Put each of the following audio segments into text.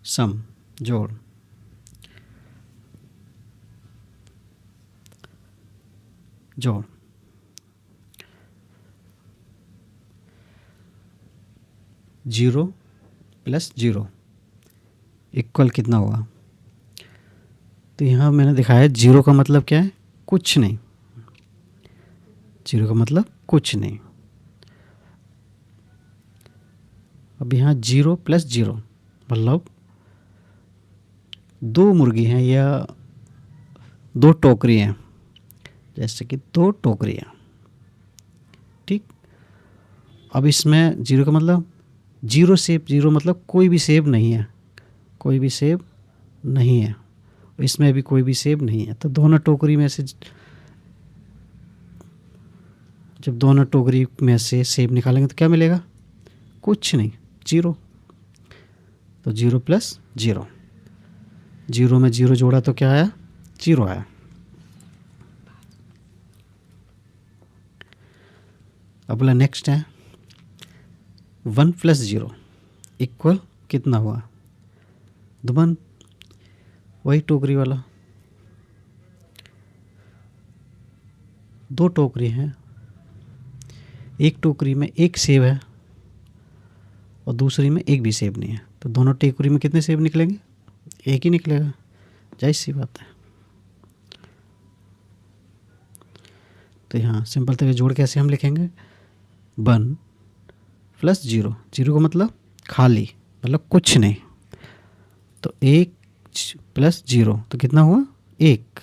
सम जोड़, जोड़, zero plus zero equal कितना हुआ? तो यहाँ मैंने दिखाया जीरो का मतलब क्या है? कुछ नहीं। जीरो का मतलब कुछ नहीं। अब यहाँ जीरो प्लस जीरो मतलब दो मुर्गी हैं या दो टोकरी हैं, जैसे कि दो टोकरियाँ। ठीक, अब इसमें जीरो का मतलब जीरो सेब, जीरो मतलब कोई भी सेब नहीं है, कोई भी सेब नहीं है। इसमें भी कोई भी सेब नहीं है। तो दोनों टोकरी में से जब दोनों टोकरी में से सेब निकालेंगे तो क्या मिलेगा? कुछ नहीं, जीरो। तो जीरो प्लस जीरो, जीरो में जीरो जोड़ा तो क्या आया? जीरो आया। अब बोला नेक्स्ट है वन प्लस जीरो इक्वल कितना हुआ? दुबन, वही टोकरी वाला। दो टोकरी हैं, एक टोकरी में एक सेब है और दूसरी में एक भी सेब नहीं है। तो दोनों टोकरी में कितने सेब निकलेंगे? एक ही निकलेगा, जाहिर सी बात है। तो यहाँ सिंपल तरीके जोड़ कैसे हम लिखेंगे? वन प्लस जीरो, जीरो का मतलब खाली, मतलब कुछ नहीं। तो एक प्लस जीरो तो कितना हुआ? एक।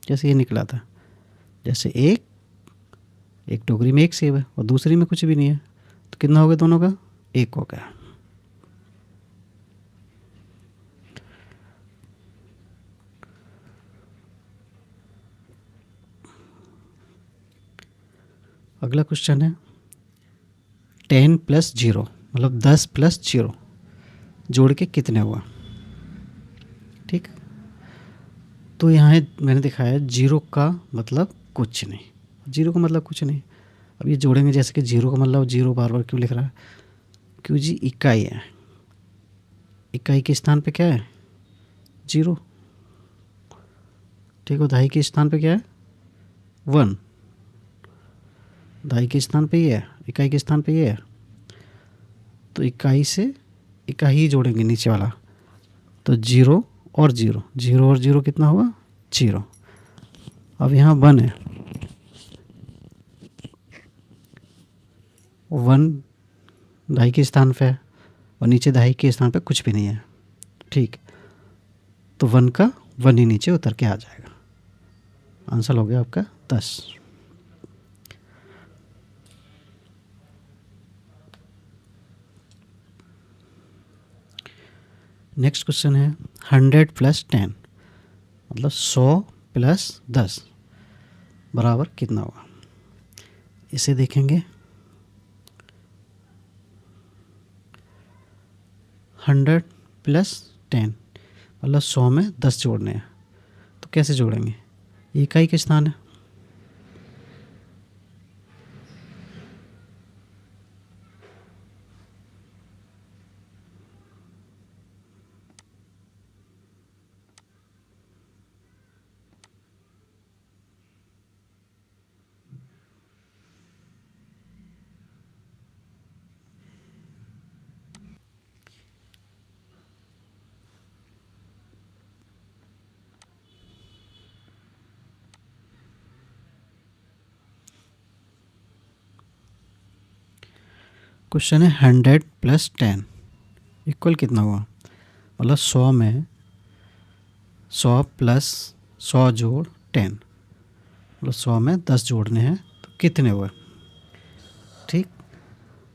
जैसे ये निकला था, जैसे एक टोकरी में एक सेब है और दूसरी में कुछ भी नहीं है, तो कितना हो गया दोनों का? एक हो गया। अगला क्वेश्चन है 10 प्लस जीरो मतलब 10 प्लस जीरो जोड़ के कितने हुआ? ठीक, तो यहाँ मैंने दिखाया जीरो का मतलब कुछ नहीं, जीरो का मतलब कुछ नहीं। अब ये जोड़ेंगे, जैसे कि जीरो का मतलब जीरो बार बार क्यों लिख रहा है? क्यों जी, इकाई है। इकाई के स्थान पे क्या है? जीरो। ठीक है, दहाई के स्थान पे क्या है? वन। दहाई के स्थान पे ये है, इकाई के स्थान पे ये है। तो इकाई से इकाई ही जोड़ेंगे नीचे वाला। तो जीरो और जीरो, जीरो और जीरो कितना हुआ? जीरो। अब यहाँ वन है, वन दहाई के स्थान पे है और नीचे दहाई के स्थान पे कुछ भी नहीं है। ठीक, तो वन का वन ही नीचे उतर के आ जाएगा। आंसर हो गया आपका 10। नेक्स्ट क्वेश्चन है 100 प्लस 10 मतलब 100 प्लस 10 बराबर कितना होगा? इसे देखेंगे 100 प्लस 10 मतलब 100 में 10 जोड़ने हैं। तो कैसे जोड़ेंगे? इकाई के स्थान है, क्वेश्चन है 100 प्लस 10 इक्वल कितना हुआ? मतलब 100 में 100 प्लस 100 जोड़ 10 मतलब 100 में 10 जोड़ने हैं तो कितने हुए? ठीक,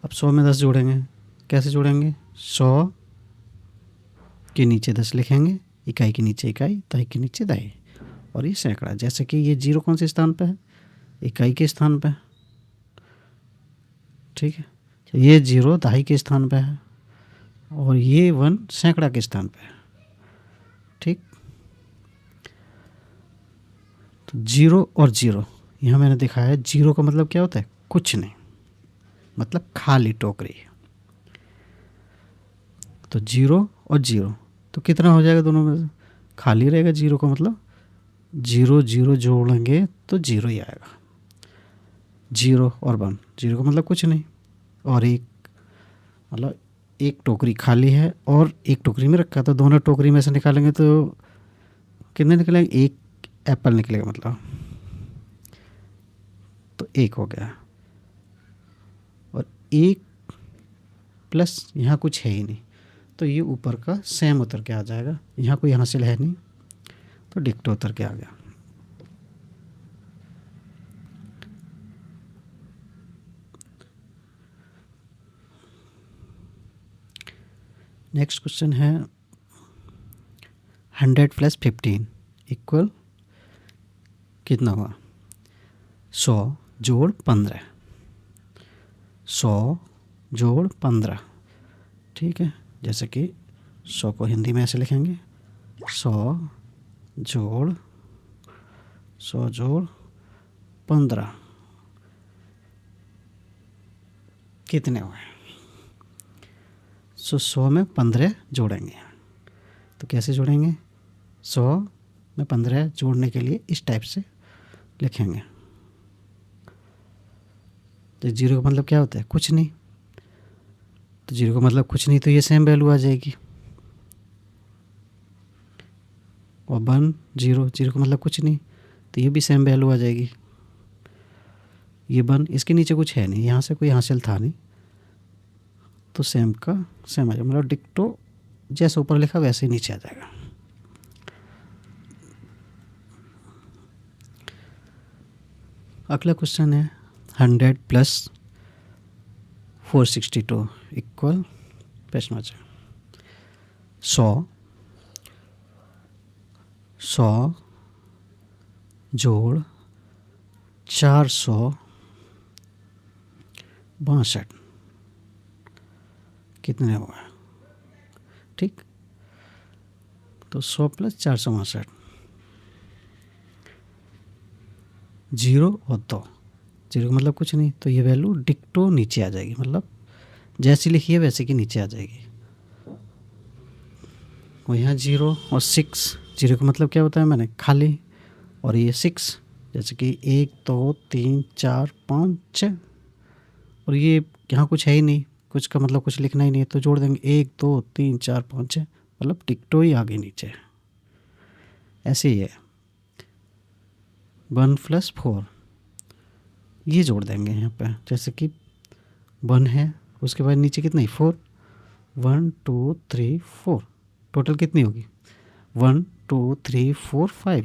अब 100 में 10 जोड़ेंगे, कैसे जोड़ेंगे? 100 के नीचे 10 लिखेंगे, इकाई के नीचे इकाई, दहाई के नीचे दहाई, और ये सैकड़ा। जैसे कि ये जीरो कौन से स्थान पे है? इकाई के स्थान पे। ठीक है, तो ये जीरो दहाई के स्थान पे है और ये वन सैकड़ा के स्थान पे है। ठीक, तो जीरो और जीरो यहाँ मैंने दिखाया है। जीरो का मतलब क्या होता है? कुछ नहीं, मतलब खाली टोकरी। तो जीरो और जीरो, तो कितना हो जाएगा दोनों में से? खाली रहेगा जीरो का मतलब जीरो जीरो जोड़ेंगे तो जीरो ही आएगा। जीरो और वन, जीरो का मतलब कुछ नहीं, और एक मतलब एक टोकरी खाली है और एक टोकरी में रखा है, तो दोनों टोकरी में से निकालेंगे तो कितने निकलेंगे? एक एप्पल निकलेगा मतलब, तो एक हो गया। और एक प्लस यहाँ कुछ है ही नहीं, तो ये ऊपर का सेम उतर के आ जाएगा, यहाँ कोई हासिल है नहीं, तो डिक्टो उतर के आ गया। नेक्स्ट क्वेश्चन है 100 + 15 इक्वल कितना हुआ? 100 जोड़ 15, 100 जोड़ 15, ठीक है। जैसे कि 100 को हिंदी में ऐसे लिखेंगे, 100 जोड़ 15 कितने हुए? 100 में 15 जोड़ेंगे, तो कैसे जोड़ेंगे? 100 में 15 जोड़ने के लिए इस टाइप से लिखेंगे। तो जीरो का मतलब क्या होता है? कुछ नहीं, तो जीरो का मतलब कुछ नहीं, तो ये सेम वैल्यू आ जाएगी। और 1 जीरो, जीरो का मतलब कुछ नहीं, तो ये भी सेम वैल्यू आ जाएगी। ये 1, इसके नीचे कुछ है नहीं, यहाँ से कोई हासिल था नहीं, तो सेम का सेम आ जाएगा, मतलब डिक्टो जैसे ऊपर लिखा वैसे ही नीचे आ जाएगा। अगला क्वेश्चन है 100 + 462 इक्वल प्रश्न 100 जोड़ 462 कितने हुआ? ठीक, तो 100 + 462, जीरो और 2, जीरो का मतलब कुछ नहीं, तो ये वैल्यू डिक्टो नीचे आ जाएगी, मतलब जैसी लिखी है वैसे की नीचे आ जाएगी। और यहाँ 0 और 6, जीरो का मतलब क्या होता है मैंने खाली, और ये 6 जैसे कि 1 2 3 4 5 6, और ये यहाँ कुछ है ही नहीं, कुछ का मतलब कुछ लिखना ही नहीं है, तो जोड़ देंगे 1 2 3 4 5 6, मतलब डिक्टो ही आगे नीचे। ऐसे ही है 1 + 4, ये जोड़ देंगे यहाँ पे, जैसे कि 1 है, उसके बाद नीचे कितना है? 4, 1 2 3 4, टोटल कितनी होगी? 1 2 3 4 5,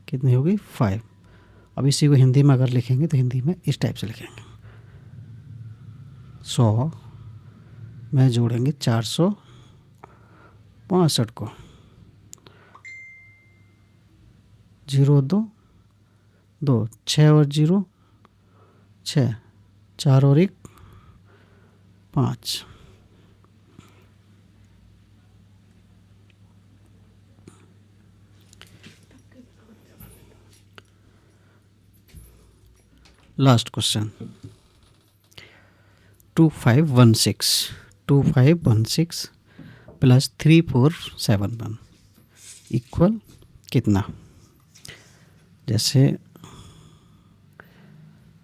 कितनी होगी? 5। अब इसी को हिंदी में अगर लिखेंगे तो हिंदी में इस टाइप से लिखेंगे, 100 में जोड़ेंगे 462 को, 0 2 2, 6 और 0 6, 4 और 1 5। लास्ट क्वेश्चन 2516 + 3471 इक्वल कितना? जैसे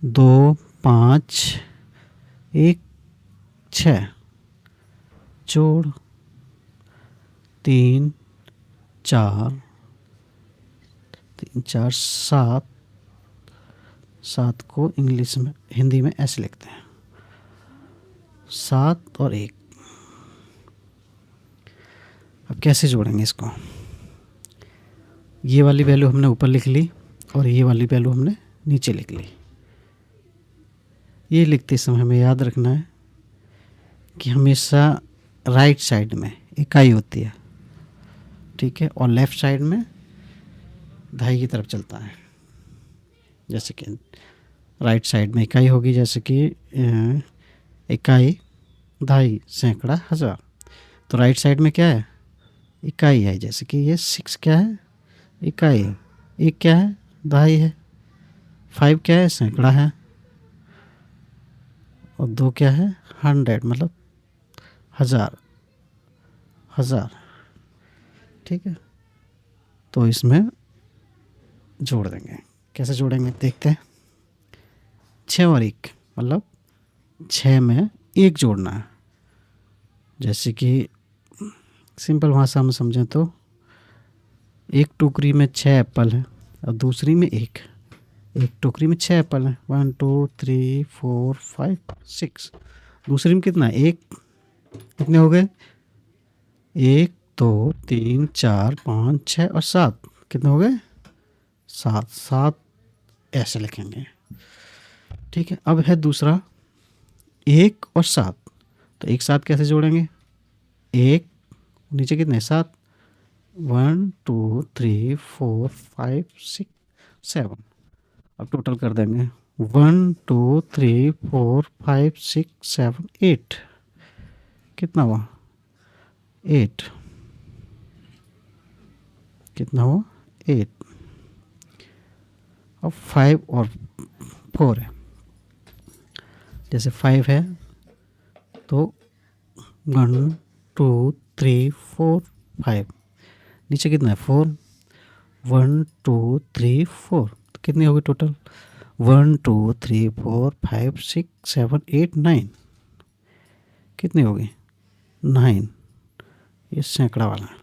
2 5 1 6 जोड़ 3 4 7, 7 को इंग्लिश में हिंदी में ऐसे लिखते हैं, 7 और 1। अब कैसे जोड़ेंगे इसको? ये वाली वैल्यू हमने ऊपर लिख ली और ये वाली वैल्यू हमने नीचे लिख ली। ये लिखते समय हमें याद रखना है कि हमेशा राइट साइड में इकाई होती है, ठीक है, और लेफ़्ट साइड में दहाई की तरफ चलता है। जैसे कि राइट साइड में इकाई होगी, जैसे कि इकाई, दहाई, सैकड़ा, हज़ार, तो राइट साइड में क्या है? इकाई है। जैसे कि ये 6 क्या है? इकाई है। 1 क्या है? दहाई है। 5 क्या है? सैकड़ा है। और 2 क्या है? 100 मतलब हज़ार। 1000। ठीक है, तो इसमें जोड़ देंगे। कैसे जोड़ेंगे देखते हैं। 6 और 1 मतलब 6 में 1 जोड़ना है। जैसे कि सिंपल भाषा में समझें तो एक टोकरी में 6 एप्पल है और दूसरी में एक टोकरी में 6 एप्पल है। 1 2 3 4 5 6। दूसरी में कितना है? एक। कितने हो गए? 1 2 3 4 5 6 और 7। कितने हो गए? 7। 7 ऐसे लिखेंगे। ठीक है, अब है दूसरा 1 और 7। तो एक साथ कैसे जोड़ेंगे? 1 नीचे कितने? 7। 1 2 3 4 5 6 7। अब टोटल कर देंगे। 1 2 3 4 5 6 7 8। कितना हुआ? 8। कितना हुआ? 8। अब 5 और 4 है। जैसे 5 है तो 1 2 3 4 5। नीचे कितना है? 4। 1 2 3 4। तो कितनी होगी टोटल? 1 2 3 4 5 6 7 8 9। कितनी होगी? 9। ये सैकड़ा वाला है।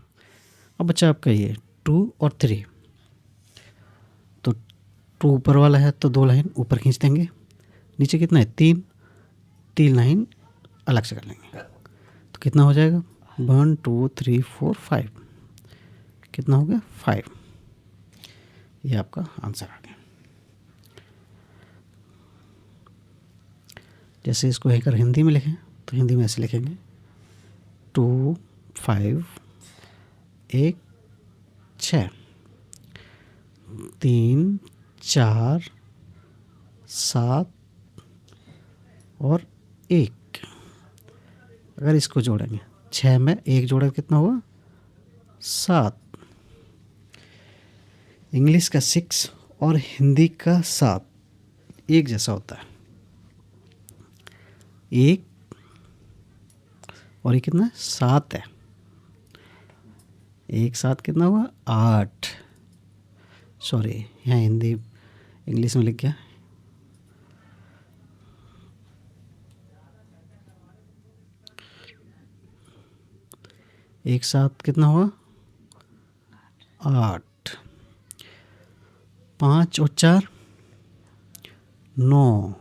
अब बच्चा आपका ये 2 और 3। तो 2 ऊपर वाला है तो 2 लाइन ऊपर खींच देंगे। नीचे कितना है? 3। 3 लाइन अलग से कर लेंगे। तो कितना हो जाएगा? 1 2 3 4 5। कितना हो गया? 5। ये आपका आंसर आ गया। जैसे इसको अगर हिंदी में लिखें तो हिंदी में ऐसे लिखेंगे 2 5 1 6 3 4 7 और 1। अगर इसको जोड़ेंगे 6 में 1 जोड़ा कितना हुआ? 7। इंग्लिश का 6 और हिंदी का 7 एक जैसा होता है। 1 और ये कितना? 7 है। 1 7 कितना हुआ? 8। सॉरी, यहाँ हिंदी इंग्लिश में लिख गया। एक साथ कितना हुआ? 8। 5 और 4 9।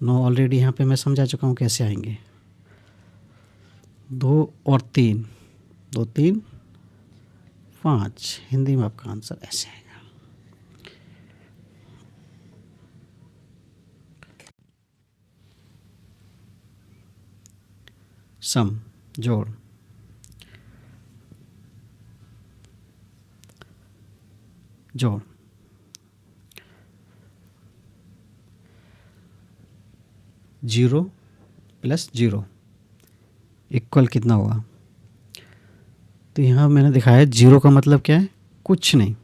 9 ऑलरेडी यहाँ पे मैं समझा चुका हूँ कैसे आएंगे। 2 और 3 2 3 5। हिंदी में आपका आंसर ऐसे आएगा। सम जोड़। जोड़ 0 + 0 इक्वल कितना हुआ? तो यहाँ मैंने दिखाया 0 का मतलब क्या है? कुछ नहीं।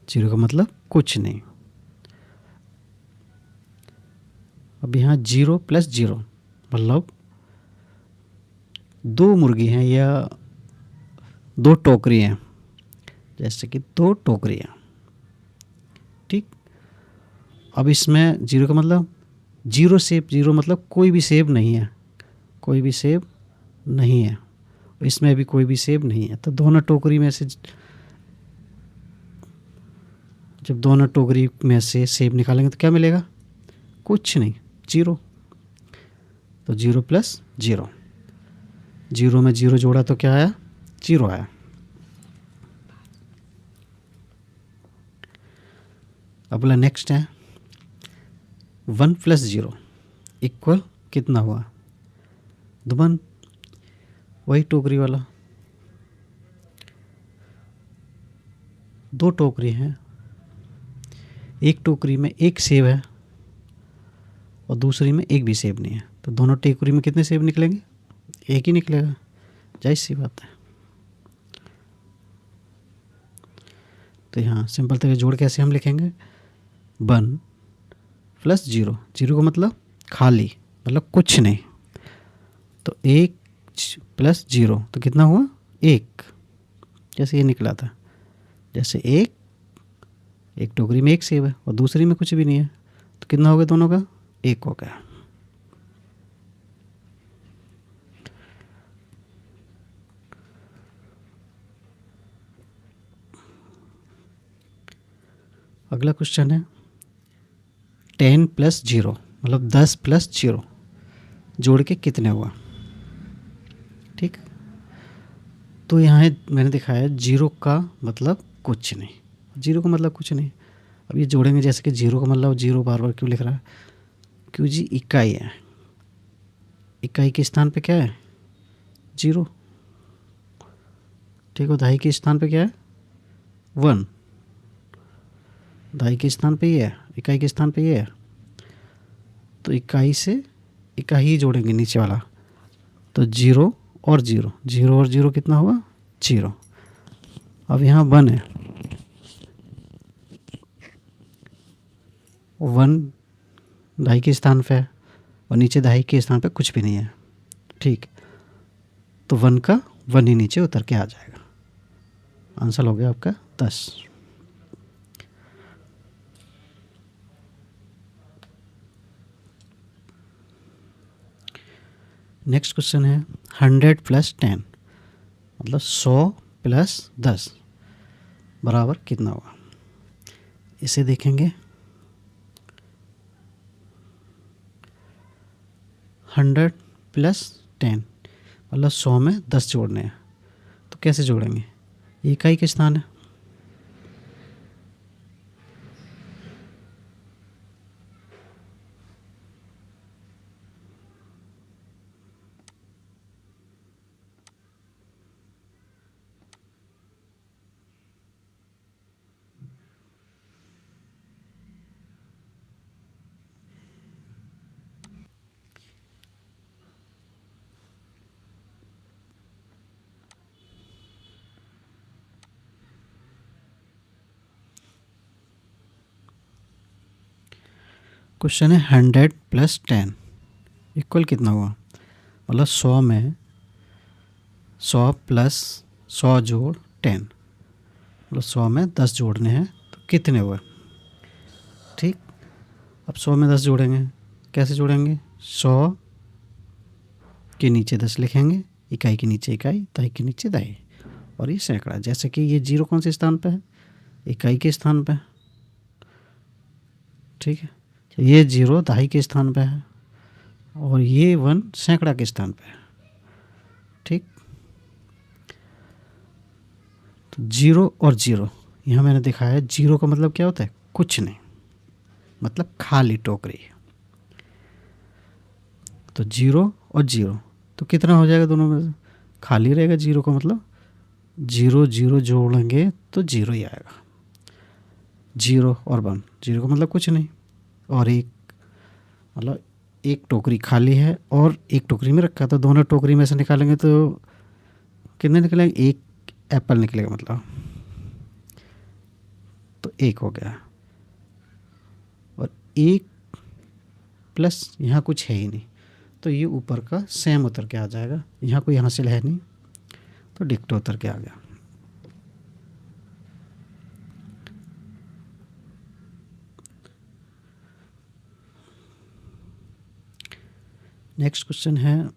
0 का मतलब कुछ नहीं। अब यहाँ 0 + 0 मतलब 2 मुर्गी हैं या 2 टोकरी हैं। जैसे कि 2 टोकरियाँ। ठीक। अब इसमें 0 का मतलब 0 सेब। 0 मतलब कोई भी सेब नहीं है। कोई भी सेब नहीं है। इसमें भी कोई भी सेब नहीं है। तो दोनों टोकरी में से जब दोनों टोकरी में से सेब निकालेंगे तो क्या मिलेगा? कुछ नहीं, 0। तो 0 + 0। 0 में 0 जोड़ा तो क्या आया? 0 आया। अब बोला नेक्स्ट है 1 + 0 इक्वल कितना हुआ? 1। वही टोकरी वाला। 2 टोकरी हैं। एक टोकरी में 1 सेब है और दूसरी में 1 भी सेब नहीं है। तो दोनों टोकरी में कितने सेब निकलेंगे? 1 ही निकलेगा। जाहिर सी बात है। तो यहाँ सिंपल तरीके जोड़ कैसे हम लिखेंगे? 1 + 0। 0 का मतलब खाली, मतलब कुछ नहीं। तो 1 प्लस 0 तो कितना हुआ 1, जैसे ये निकला था। जैसे एक टोकरी में 1 सेब है और दूसरी में कुछ भी नहीं है, तो कितना हो गया दोनों का 1 हो गया। अगला क्वेश्चन है 10 प्लस 0 मतलब 10 प्लस 0 जोड़ के कितने हुआ। ठीक, तो यहाँ मैंने दिखाया 0 का मतलब कुछ नहीं, 0 का मतलब कुछ नहीं। अब ये जोड़ेंगे, जैसे कि 0 का मतलब 0 बार बार क्यों लिख रहा है, क्यों जी इकाई है, इकाई के स्थान पे क्या है 0। ठीक है, दहाई के स्थान पे क्या है 1, दहाई के स्थान पे ये है, इकाई के स्थान पे ये है, तो इकाई से इकाई ही जोड़ेंगे नीचे वाला, तो 0 और 0, 0 और 0 कितना हुआ 0। अब यहाँ 1 है, 1 दहाई के स्थान पे है और नीचे दहाई के स्थान पे कुछ भी नहीं है। ठीक, तो 1 का 1 ही नीचे उतर के आ जाएगा। आंसर हो गया आपका 10। नेक्स्ट क्वेश्चन है 100 प्लस 10 मतलब 100 प्लस 10 बराबर कितना हुआ। इसे देखेंगे 100 प्लस 10 मतलब 100 में 10 जोड़ने हैं, तो कैसे जोड़ेंगे, ये इकाई के स्थान है, क्वेश्चन है 100 प्लस 10 इक्वल कितना हुआ, मतलब 100 में 100 प्लस 100 जोड़ 10 मतलब 100 में 10 जोड़ने हैं, तो कितने हुए। ठीक, अब 100 में 10 जोड़ेंगे, कैसे जोड़ेंगे, 100 के नीचे 10 लिखेंगे, इकाई के नीचे इकाई, दहाई के नीचे दहाई, और ये सैकड़ा। जैसे कि ये 0 कौन से स्थान पे है, इकाई के स्थान पे। ठीक है, ये 0 दहाई के स्थान पे है और ये 1 सैकड़ा के स्थान पे है। ठीक, तो 0 और 0 यहाँ मैंने दिखाया, 0 का मतलब क्या होता है कुछ नहीं, मतलब खाली टोकरी। तो 0 और 0 तो कितना हो जाएगा, दोनों में खाली रहेगा। 0 का मतलब 0 0 जोड़ेंगे तो 0 ही आएगा। 0 और 1, 0 का मतलब कुछ नहीं, और 1 मतलब एक टोकरी खाली है और एक टोकरी में रखा, तो दोनों टोकरी में से निकालेंगे तो कितने निकलेंगे, 1 एप्पल निकलेगा, मतलब तो 1 हो गया। और 1 प्लस यहाँ कुछ है ही नहीं, तो ये ऊपर का सेम उतर के आ जाएगा, यहाँ कोई हासिल है नहीं, तो डिक्टो उतर के आ गया। नेक्स्ट क्वेश्चन है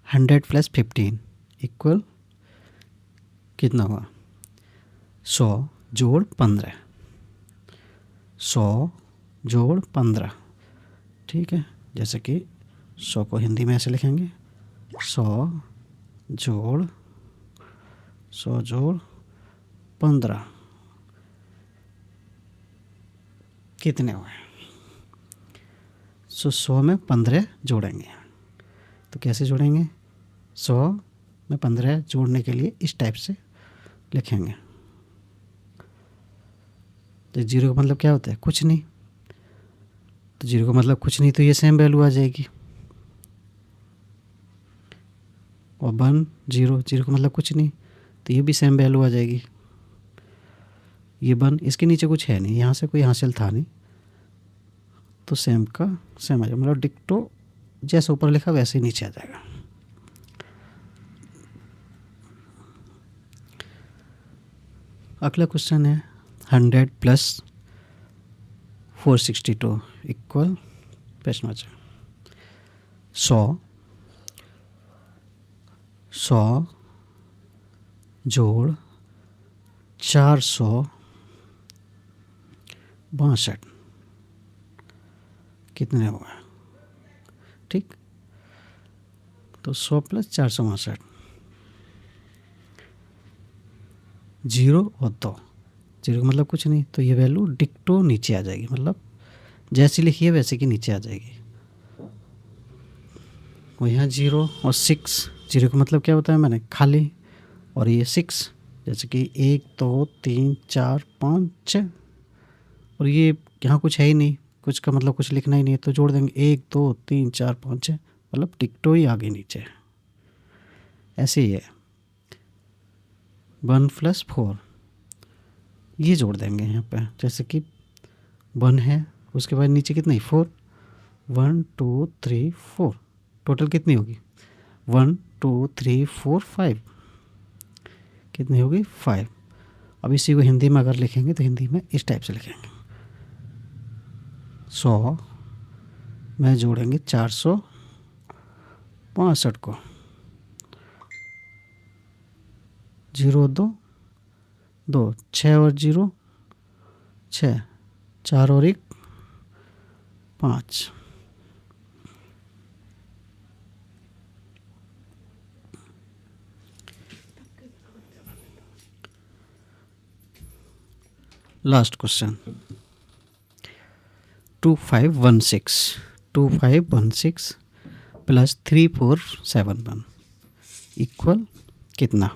100 प्लस 15 इक्वल कितना हुआ, 100 जोड़ 15, 100 जोड़ 15। ठीक है, जैसे कि 100 को हिंदी में ऐसे लिखेंगे, 100 जोड़ 15 कितने हुए। 100 में 15 जोड़ेंगे, तो कैसे जोड़ेंगे, 100 में 15 जोड़ने के लिए इस टाइप से लिखेंगे। तो 0 का मतलब क्या होता है कुछ नहीं, तो 0 का मतलब कुछ नहीं, तो ये सेम वैल्यू आ जाएगी। और 1 0, 0 का मतलब कुछ नहीं, तो ये भी सेम वैल्यू आ जाएगी। ये 1, इसके नीचे कुछ है नहीं, यहाँ से कोई हासिल था नहीं, तो सेम का सेम आ जाएगा, मतलब डिक्टो जैसे ऊपर लिखा वैसे ही नीचे आ जाएगा। अगला क्वेश्चन है 100 प्लस 462 इक्वल प्रश्न वाचक 100 जोड़ 462 कितने हुआ? ठीक, तो 100 प्लस 462 जीरो और 2, जीरो का मतलब कुछ नहीं, तो ये वैल्यू डिक्टो नीचे आ जाएगी, मतलब जैसी लिखी है वैसे की नीचे आ जाएगी। और यहाँ 0 और 6, जीरो का मतलब क्या होता है मैंने खाली, और ये 6 जैसे कि 1 2 3 4 5 6, और ये यहाँ कुछ है ही नहीं, कुछ का मतलब कुछ लिखना ही नहीं है, तो जोड़ देंगे 1 2 3 4 5 6, मतलब डिक्टो ही आगे नीचे। ऐसे ही है 1 प्लस 4, ये जोड़ देंगे यहाँ पे, जैसे कि 1 है, उसके बाद नीचे कितनी 4, 1 2 3 4, टोटल कितनी होगी 1 2 3 4 5, कितनी होगी 5। अब इसी को हिंदी में अगर लिखेंगे तो हिंदी में इस टाइप से लिखेंगे, 100 में जोड़ेंगे 465 को, 0 2 2, 6 और 0 6, 4 और 1 5, लास्ट क्वेश्चन 2516 प्लस 3471 इक्वल कितना?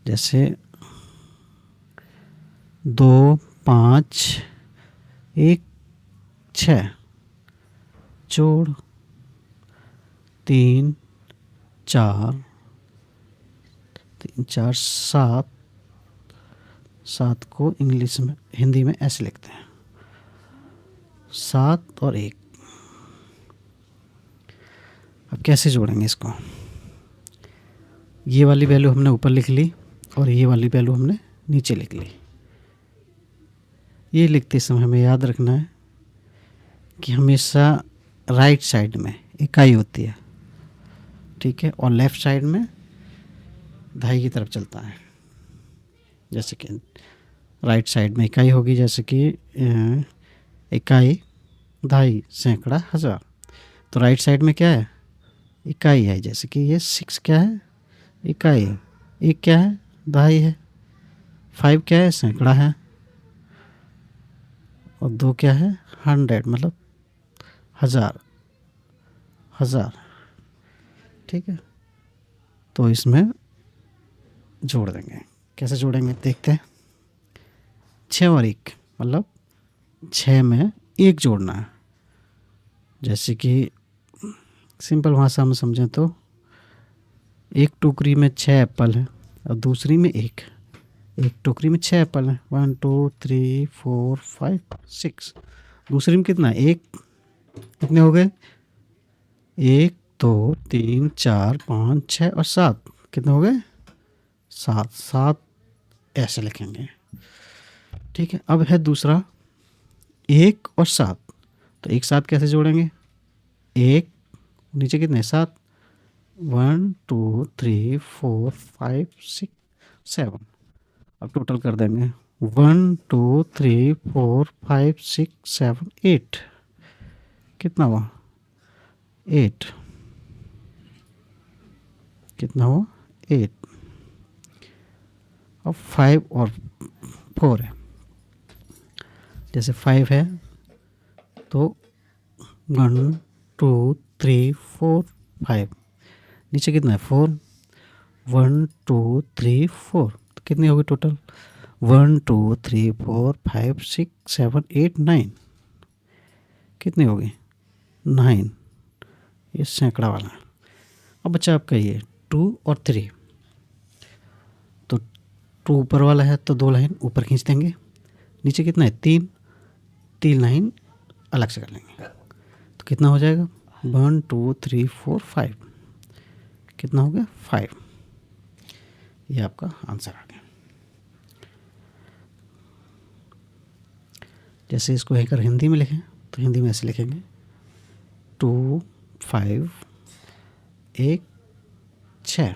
जैसे 2 5 1 6 जोड़ 3 4 7, 7 को इंग्लिश में हिंदी में ऐसे लिखते हैं 7 और 1। अब कैसे जोड़ेंगे इसको? ये वाली वैल्यू हमने ऊपर लिख ली और ये वाली वैल्यू हमने नीचे लिख ली। ये लिखते समय हमें याद रखना है कि हमेशा राइट साइड में इकाई होती है, ठीक है, और लेफ़्ट साइड में दहाई की तरफ चलता है। जैसे कि राइट साइड में इकाई होगी, जैसे कि इकाई दहाई सैकड़ा हज़ार, तो राइट साइड में क्या है इकाई है, जैसे कि ये 6 क्या है इकाई है, 1 क्या है दहाई है, 5 क्या है सैकड़ा है, और 2 क्या है 100 मतलब हज़ार, ठीक है। तो इसमें जोड़ देंगे, कैसे जोड़ेंगे देखते हैं। 6 और 1 मतलब 6 में 1 जोड़ना है, जैसे कि सिंपल भाषा में समझें तो एक टोकरी में 6 एप्पल है और दूसरी में एक टोकरी में 6 एप्पल है, 1 2 3 4 5 6, दूसरी में कितना है 1, कितने हो गए 1 2 3 4 5 6 और 7, कितने हो गए 7 ऐसे लिखेंगे, ठीक है। अब है दूसरा 1 और 7, तो एक साथ कैसे जोड़ेंगे, 1 नीचे कितने 7, 1 2 3 4 5 6 7, अब टोटल कर देंगे 1 2 3 4 5 6 7 8, कितना हुआ 8, कितना हुआ 8। अब 5 और 4 है, जैसे 5 है तो 1 2 3 4 5, नीचे कितना है 4, 1 2 3 4, तो कितनी होगी टोटल 1 2 3 4 5 6 7 8 9, कितनी होगी 9, ये सैकड़ा वाला। अब बच्चा आपका ये 2 और 3, तो 2 ऊपर वाला है तो 2 लाइन ऊपर खींच देंगे, नीचे कितना है 3 लाइन अलग से कर लेंगे, तो कितना हो जाएगा 1 2 3 4 5, कितना हो गया 5, ये आपका आंसर आ गया। जैसे इसको अगर हिंदी में लिखें तो हिंदी में ऐसे लिखेंगे 2 5 1 6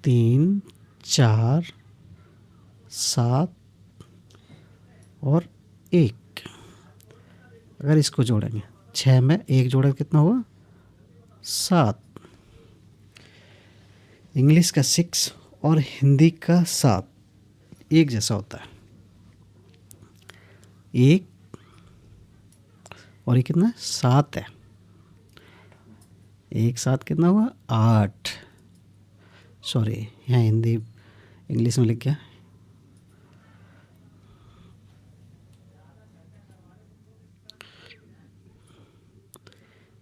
3 4 7 और 1। अगर इसको जोड़ेंगे 6 में 1 जोड़ा कितना हुआ 7। इंग्लिश का 6 और हिंदी का 7 एक जैसा होता है। 1 और ये कितना है 7 है। 1 7 कितना हुआ 8। सॉरी यहाँ हिंदी इंग्लिश में लिख गया।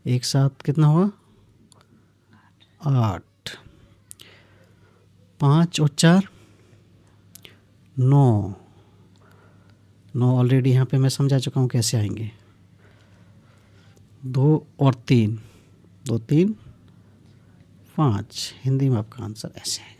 एक 7 कितना हुआ 8। 5 और 4 9। 9 ऑलरेडी यहाँ पे मैं समझा चुका हूँ कैसे आएंगे। 2 और 3 2 3 5। हिंदी में आपका आंसर ऐसे है।